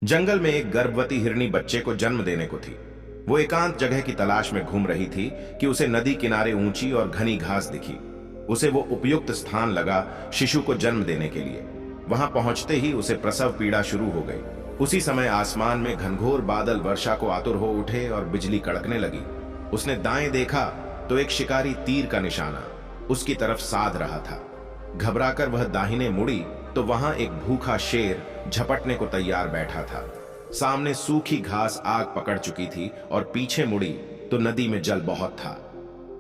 जंगल में एक गर्भवती हिरनी बच्चे को जन्म देने को थी। वो एकांत जगह की तलाश में घूम रही थी कि उसे नदी किनारे ऊंची और घनी घास दिखी। उसे वो उपयुक्त स्थान लगा शिशु को जन्म देने के लिए। वहां पहुंचते ही उसे प्रसव पीड़ा शुरू हो गई। उसी समय आसमान में घनघोर बादल वर्षा को आतुर हो उठे और बिजली कड़कने लगी। उसने दाएं देखा तो एक शिकारी तीर का निशाना उसकी तरफ साध रहा था। घबराकर वह दाहिने मुड़ी तो वहां एक भूखा शेर झपटने को तैयार बैठा था। सामने सूखी घास आग पकड़ चुकी थी और पीछे मुड़ी तो नदी में जल बहुत था।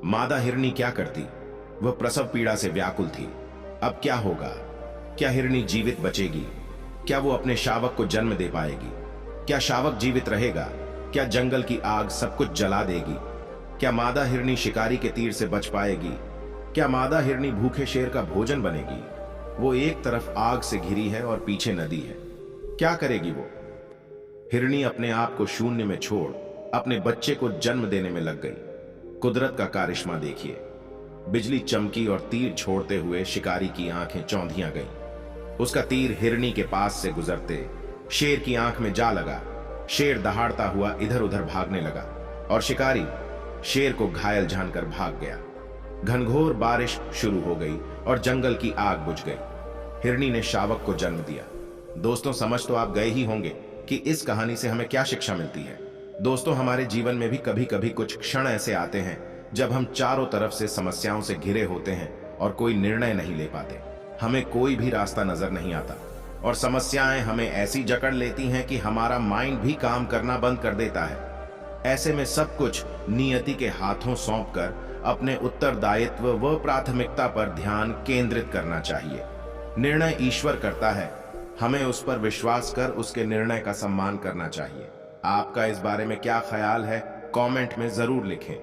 मादा हिरनी क्या करती? वह प्रसव पीड़ा से व्याकुल थी। अब क्या होगा? क्या हिरनी जीवित बचेगी? क्या वो अपने शावक को जन्म दे पाएगी? क्या शावक जीवित रहेगा? क्या जंगल की आग सब कुछ जला देगी? क्या मादा हिरनी शिकारी के तीर से बच पाएगी? क्या मादा हिरनी भूखे शेर का भोजन बनेगी? वो एक तरफ आग से घिरी है और पीछे नदी है। क्या करेगी वो? हिरनी अपने आप को शून्य में छोड़ अपने बच्चे को जन्म देने में लग गई। कुदरत का कारिश्मा देखिए। बिजली चमकी और तीर छोड़ते हुए शिकारी की आंखें चौंधियां गईं। उसका तीर हिरनी के पास से गुजरते शेर की आंख में जा लगा। शेर दहाड़ता हुआ इधर उधर भागने लगा और शिकारी शेर को घायल जानकर भाग गया। घनघोर बारिश शुरू हो गई और जंगल की आग बुझ गई। हिरनी ने शावक को जन्म दिया। दोस्तों, समझ तो आप गए ही होंगे कि इस कहानी से हमें क्या शिक्षा मिलती है। दोस्तों, हमारे जीवन में भी कभी कभी कुछ क्षण ऐसे आते हैं जब हम चारों तरफ से समस्याओं से घिरे होते हैं और कोई निर्णय नहीं ले पाते। हमें कोई भी रास्ता नजर नहीं आता और समस्याएं हमें ऐसी जकड़ लेती हैं कि हमारा माइंड भी काम करना बंद कर देता है। ऐसे में सब कुछ नियति के हाथों सौंपकर अपने उत्तरदायित्व व प्राथमिकता पर ध्यान केंद्रित करना चाहिए। निर्णय ईश्वर करता है, हमें उस पर विश्वास कर उसके निर्णय का सम्मान करना चाहिए। आपका इस बारे में क्या ख्याल है? कमेंट में जरूर लिखें।